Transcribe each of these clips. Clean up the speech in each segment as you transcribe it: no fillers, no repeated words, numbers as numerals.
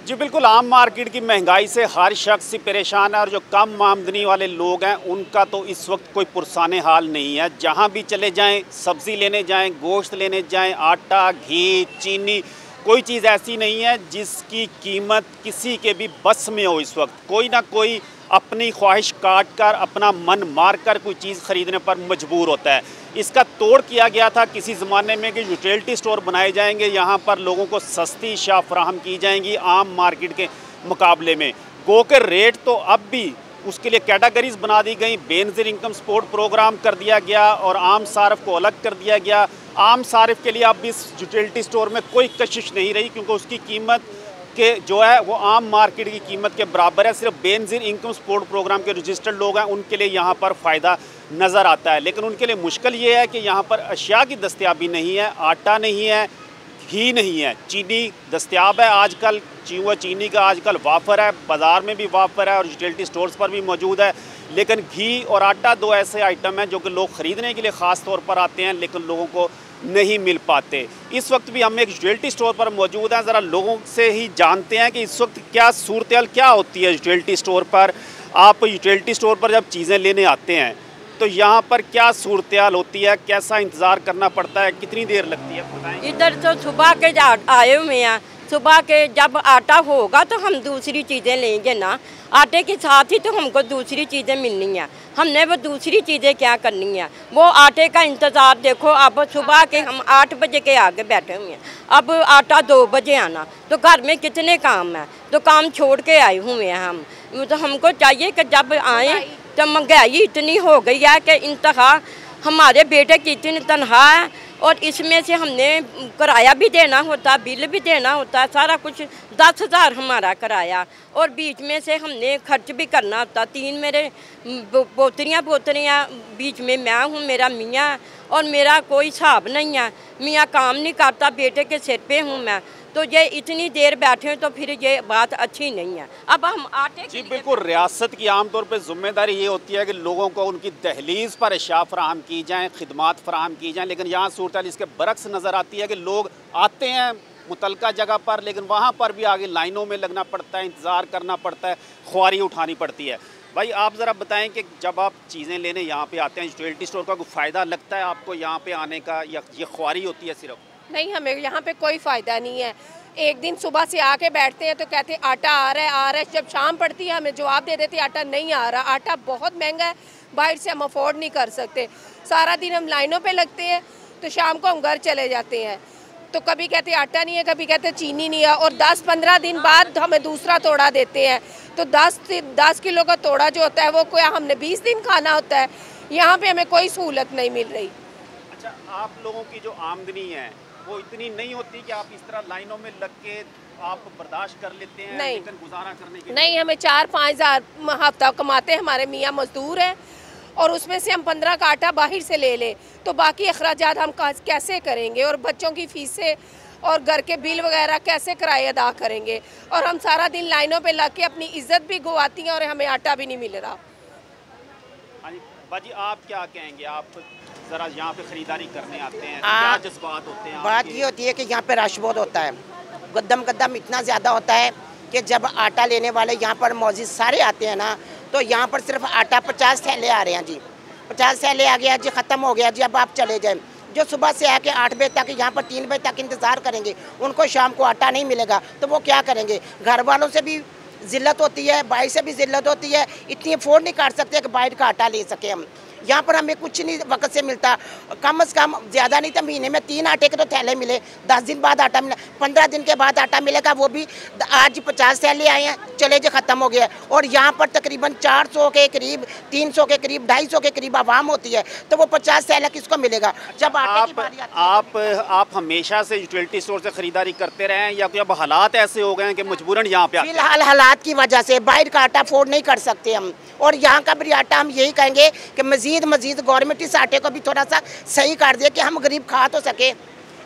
जी बिल्कुल, आम मार्केट की महंगाई से हर शख्स ही परेशान है और जो कम आमदनी वाले लोग हैं उनका तो इस वक्त कोई पुरसाने हाल नहीं है। जहां भी चले जाएं, सब्ज़ी लेने जाएं, गोश्त लेने जाएं, आटा, घी, चीनी, कोई चीज़ ऐसी नहीं है जिसकी कीमत किसी के भी बस में हो। इस वक्त कोई ना कोई अपनी ख्वाहिश काट कर, अपना मन मार कर कोई चीज़ ख़रीदने पर मजबूर होता है। इसका तोड़ किया गया था किसी ज़माने में कि यूटिलिटी स्टोर बनाए जाएंगे, यहाँ पर लोगों को सस्ती अशिया फराहम की जाएंगी आम मार्केट के मुकाबले में। गो के रेट तो अब भी उसके लिए कैटेगरीज बना दी गई, बेनज़ीर इनकम सपोर्ट प्रोग्राम कर दिया गया और आम सार्फ को अलग कर दिया गया। आम सार्फ के लिए अब इस यूटिलिटी स्टोर में कोई कशिश नहीं रही क्योंकि उसकी कीमत के जो है वो आम मार्केट की कीमत के बराबर है। सिर्फ बेनज़ीर इनकम सपोर्ट प्रोग्राम के रजिस्टर्ड लोग हैं उनके लिए यहाँ पर फ़ायदा नज़र आता है, लेकिन उनके लिए मुश्किल ये है कि यहाँ पर अशिया की दस्तयाबी नहीं है, आटा नहीं है, घी नहीं है, चीनी दस्तयाब है आजकल, चीनी का आजकल वाफर है, बाज़ार में भी वाफर है और यूटिलिटी स्टोर्स पर भी मौजूद है। लेकिन घी और आटा दो ऐसे आइटम हैं जो कि लोग ख़रीदने के लिए ख़ास तौर पर आते हैं लेकिन लोगों को नहीं मिल पाते। इस वक्त भी हम एक यूटिलिटी स्टोर पर मौजूद हैं, ज़रा लोगों से ही जानते हैं कि इस वक्त क्या सूरत क्या होती है यूटिलिटी स्टोर पर। आप यूटिलिटी स्टोर पर जब चीज़ें लेने आते हैं तो यहाँ पर क्या सूरत होती है, कैसा इंतज़ार करना पड़ता है, कितनी देर लगती है, बताएं। इधर तो सुबह के आए हुए हैं, सुबह के जब आटा होगा तो हम दूसरी चीज़ें लेंगे ना, आटे के साथ ही तो हमको दूसरी चीज़ें मिलनी है। हमने वो दूसरी चीज़ें क्या करनी है, वो आटे का इंतज़ार देखो। अब सुबह के हम 8 बजे के आगे बैठे हुए हैं, अब आटा 2 बजे आना, तो घर में कितने काम हैं, तो काम छोड़ के आए हुए हैं हम। तो हमको चाहिए कि जब आए तो महंगाई इतनी हो गई है कि इंतहा, हमारे बेटे की इतनी तनख्वाह है और इसमें से हमने किराया भी देना होता, बिल भी देना होता, सारा कुछ 10,000 हमारा किराया, और बीच में से हमने खर्च भी करना होता। 3 मेरे पोतरियाँ बीच में मैं हूँ, मेरा मियाँ, और मेरा कोई हिसाब नहीं है। मियाँ काम नहीं करता, बेटे के सिर पे हूँ मैं, तो ये इतनी देर बैठे हैं तो फिर ये बात अच्छी नहीं है। अब हम आटे जी बिल्कुल, रियासत की आमतौर पर जिम्मेदारी ये होती है कि लोगों को उनकी दहलीज पर अशिया फराहम की जाएँ, खिदमात फराहम की जाएँ, लेकिन यहाँ सूरत इसके बरक्स नज़र आती है कि लोग आते हैं मुतलका जगह पर लेकिन वहाँ पर भी आगे लाइनों में लगना पड़ता है, इंतज़ार करना पड़ता है, ख्वारी उठानी पड़ती है। भाई आप ज़रा बताएं कि जब आप चीज़ें लेने यहाँ पे आते हैं यूटिलिटी स्टोर का कोई फ़ायदा लगता है आपको यहाँ पे आने का, या ये ख्वारी होती है सिर्फ? नहीं, हमें यहाँ पे कोई फ़ायदा नहीं है। एक दिन सुबह से आके बैठते हैं तो कहते हैं आटा आ रहा है। जब शाम पड़ती है हमें जवाब दे देते आटा नहीं आ रहा। आटा बहुत महंगा है, बाहर से हम अफोर्ड नहीं कर सकते। सारा दिन हम लाइनों पे लगते हैं तो शाम को हम घर चले जाते हैं, तो कभी कहते आटा नहीं है, कभी कहते चीनी नहीं है, और 10-15 दिन बाद हमें दूसरा तोड़ा देते हैं। तो 10 किलो का तोड़ा जो होता है वो कोई हमने 20 दिन खाना होता है। यहाँ पे हमें कोई सहूलत नहीं मिल रही। अच्छा, आप लोगों की जो आमदनी है वो इतनी नहीं होती कि आप इस तरह लाइनों में लग के आप बर्दाश्त कर लेते हैं? नहीं, लेकिन गुजारा करने के नहीं, हमें 4-5 हज़ार हफ्ता कमाते हैं, हमारे मियाँ मजदूर हैं, और उसमें से हम 15 का आटा बाहर से ले लें तो बाकी अखराजात हम कैसे करेंगे, और बच्चों की फीसें और घर के बिल वगैरह कैसे किराए अदा करेंगे, और हम सारा दिन लाइनों पे लग के अपनी इज्जत भी गवाती हैं और हमें आटा भी नहीं मिल रहा। बाजी आप क्या कहेंगे, आप ज़रा यहाँ पे ख़रीदारी करने आते हैं, क्या जज्बात होते हैं? बात ये होती है कि यहाँ पे रश बहुत होता है, गद्दम इतना ज़्यादा होता है कि जब आटा लेने वाले यहाँ पर मौजूद सारे आते हैं ना, तो यहाँ पर सिर्फ आटा 50 थैले आ रहे हैं जी, 50 थैले आ गया जी, ख़त्म हो गया जी, अब आप चले जाएं। जो सुबह से आके 8 बजे तक यहाँ पर 3 बजे तक इंतज़ार करेंगे, उनको शाम को आटा नहीं मिलेगा तो वो क्या करेंगे? घर वालों से भी ज़िल्लत होती है, बाहर से भी ज़िल्लत होती है, इतनी अफोर्ड नहीं कर सकते कि बाहर का आटा ले सके हम। यहाँ पर हमें कुछ नहीं वक्त से मिलता, कम से कम ज़्यादा नहीं तो महीने में 3 आटे के तो थैले मिले, 10 दिन बाद आटा मिला, 15 दिन के बाद आटा मिलेगा, वो भी आज 50 थैले आए हैं, चले जो ख़त्म हो गया। और यहाँ पर तकरीबन 400 के करीब, 300 के करीब, 250 के करीब आवाम होती है, तो वो 50 थैला किसको मिलेगा? जब आटे की बारी आती है। आप हमेशा से यूटिलिटी स्टोर से ख़रीदारी करते रहे हैं या अब हालात ऐसे हो गए हैं कि मजबूरन यहाँ पे? फिलहाल हालात की वजह से बाहर का आटा अफोर्ड नहीं कर सकते हम, और यहाँ का भी आटा हम यही कहेंगे कि मज़ीद गवर्नमेंट इस आटे को भी थोड़ा सा सही कर दे कि हम गरीब खा तो सके।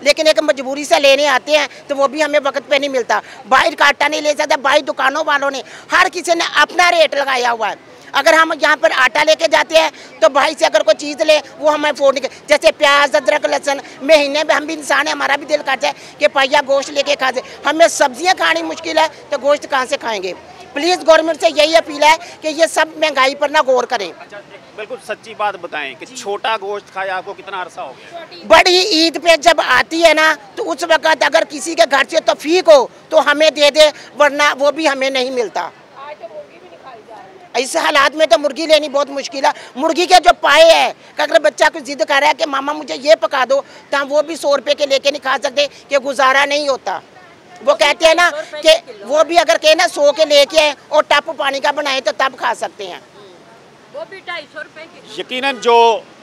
लेकिन एक मजबूरी से लेने आते हैं तो वो भी हमें वक्त पे नहीं मिलता। बाहर का आटा नहीं ले सकते, बाहर दुकानों वालों ने हर किसी ने अपना रेट लगाया हुआ है। अगर हम यहाँ पर आटा लेके जाते हैं तो भाई से अगर कोई चीज़ ले वो हमें अफोर्ड नहीं कर, जैसे प्याज अदरक लहसुन महीने में हम भी इंसान है, हमारा भी दिल करता है कि पाइया गोश्त लेके खा दे। हमें सब्जियाँ खानी मुश्किल है तो गोश्त कहाँ से खाएंगे। प्लीज़ गवर्नमेंट से यही अपील है कि ये सब महंगाई पर ना गौर करें। अच्छा, बिल्कुल सच्ची बात बताएं कि छोटा गोश्त खाया आपको कितना अरसा हो गया? बड़ी ईद पे जब आती है ना तो उस वक्त अगर किसी के घर से तौफीक हो तो हमें दे दे, वरना वो भी हमें नहीं मिलता। ऐसे हालात में तो मुर्गी लेनी बहुत मुश्किल है। मुर्गी के जो पाए है, अगर बच्चा कुछ जिद कर रहा है कि मामा मुझे ये पका दो, तो वो भी 100 रुपये के लेके नहीं खा सकते कि गुजारा नहीं होता। वो कहते हैं ना कि वो भी अगर कहे ना 100 के लेके आए और टप पानी का बनाए तो तब खा सकते हैं। वो भी 250 रुपये की। यकीनन जो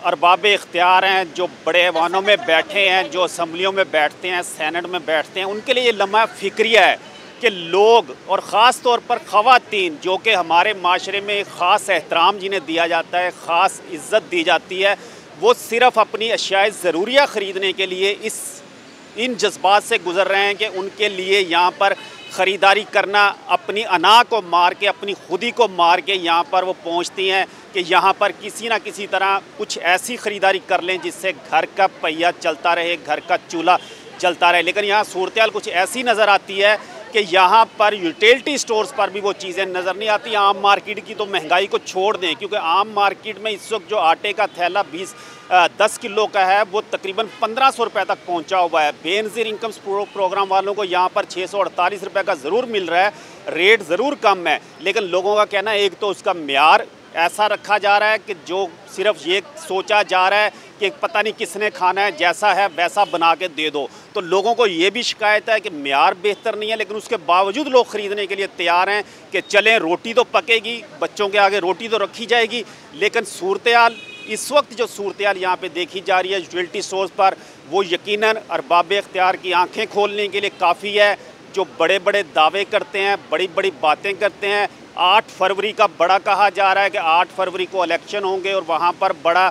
अरबाब इख्तियार हैं, जो बड़े ऐवानों में बैठे हैं, जो असम्बलियों में बैठते हैं, सेनेट में बैठते हैं, उनके लिए ये लम्हा फिक्रिया है कि लोग और ख़ास तौर पर ख़वातीन जो कि हमारे माशरे में एक ख़ास एहतराम जिन्हें दिया जाता है, ख़ास इज़्ज़त दी जाती है, वो सिर्फ़ अपनी अशियाए ज़रूरिया ख़रीदने के लिए इन जज्बात से गुज़र रहे हैं कि उनके लिए यहाँ पर ख़रीदारी करना अपनी अना को मार के, अपनी खुदी को मार के यहाँ पर वो पहुँचती हैं कि यहाँ पर किसी ना किसी तरह कुछ ऐसी ख़रीदारी कर लें जिससे घर का पहिया चलता रहे, घर का चूल्हा चलता रहे। लेकिन यहाँ सूरत-ए-हाल कुछ ऐसी नज़र आती है कि यहाँ पर यूटिलिटी स्टोर्स पर भी वो चीज़ें नज़र नहीं आती। आम मार्केट की तो महंगाई को छोड़ दें, क्योंकि आम मार्केट में इस वक्त जो आटे का थैला 10 किलो का है वो तकरीबन 1500 रुपये तक पहुँचा हुआ है। बेनज़ीर इनकम्स प्रोग्राम वालों को यहाँ पर 648 रुपये का ज़रूर मिल रहा है, रेट ज़रूर कम है, लेकिन लोगों का कहना है एक तो उसका म्यार ऐसा रखा जा रहा है कि जो सिर्फ ये सोचा जा रहा है कि पता नहीं किसने खाना है, जैसा है वैसा बना के दे दो। तो लोगों को ये भी शिकायत है कि म्यार बेहतर नहीं है, लेकिन उसके बावजूद लोग ख़रीदने के लिए तैयार हैं कि चलें, रोटी तो पकेगी, बच्चों के आगे रोटी तो रखी जाएगी। लेकिन सूरत-ए-हाल इस वक्त जो सूरत-ए-हाल यहाँ पे देखी जा रही है यूटिलिटी स्टोर्स पर, वो यकीनन अरबाब इख्तियार की आँखें खोलने के लिए काफ़ी है। जो बड़े बड़े दावे करते हैं, बड़ी बड़ी बातें करते हैं। 8 फरवरी का बड़ा कहा जा रहा है कि 8 फरवरी को इलेक्शन होंगे और वहाँ पर बड़ा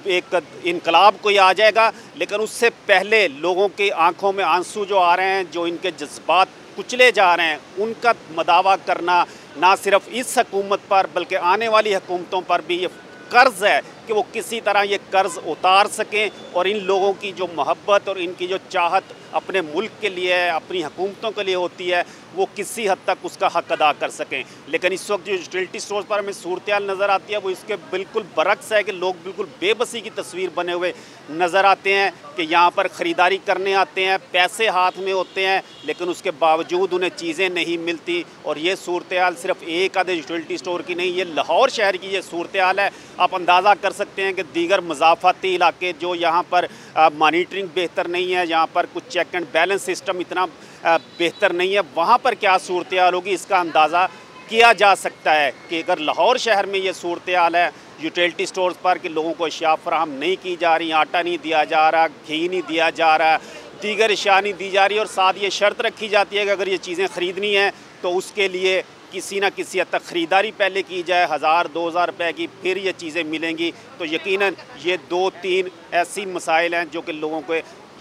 एक इनकलाब कोई आ जाएगा, लेकिन उससे पहले लोगों की आंखों में आंसू जो आ रहे हैं, जो इनके जज्बात कुचले जा रहे हैं, उनका मदावा करना ना सिर्फ इस हुकूमत पर बल्कि आने वाली हुकूमतों पर भी ये कर्ज़ है कि वो किसी तरह ये कर्ज़ उतार सकें और इन लोगों की जो मोहब्बत और इनकी जो चाहत अपने मुल्क के लिए, अपनी हुकूमतों के लिए होती है, वो किसी हद तक उसका हक अदा कर सकें। लेकिन इस वक्त जो यूटिलिटी स्टोर्स पर हमें सूरत-ए-हाल नज़र आती है वो इसके बिल्कुल बरक्स है कि लोग बिल्कुल बेबसी की तस्वीर बने हुए नज़र आते हैं कि यहाँ पर ख़रीदारी करने आते हैं, पैसे हाथ में होते हैं, लेकिन उसके बावजूद उन्हें चीज़ें नहीं मिलती। और ये सूरत-ए-हाल सिर्फ एक आधे यूटिलिटी स्टोर की नहीं, ये लाहौर शहर की ये सूरत-ए-हाल है। आप अंदाज़ा कर सकते हैं कि दीगर मज़ाफ़ाती इलाके जो यहाँ पर मॉनिटरिंग बेहतर नहीं है, यहाँ पर कुछ चेक एंड बैलेंस सिस्टम इतना बेहतर नहीं है, वहाँ पर क्या सूरत-ए-हाल होगी इसका अंदाज़ा किया जा सकता है कि अगर लाहौर शहर में ये सूरत-ए-हाल है यूटिलिटी स्टोर्स पर कि लोगों को अशिया फराहम नहीं की जा रही, आटा नहीं दिया जा रहा, घी नहीं दिया जा रहा, दीगर अशिया नहीं दी जा रही, और साथ ये शर्त रखी जाती है कि अगर ये चीज़ें ख़रीदनी हैं तो उसके लिए किसी न किसी हद तक ख़रीदारी पहले की जाए 1000-2000 रुपये की, फिर ये चीज़ें मिलेंगी। तो यकीनन ये 2-3 ऐसी मसाइल हैं जो कि लोगों को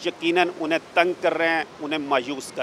यकीनन उन्हें तंग कर रहे हैं, उन्हें मायूस कर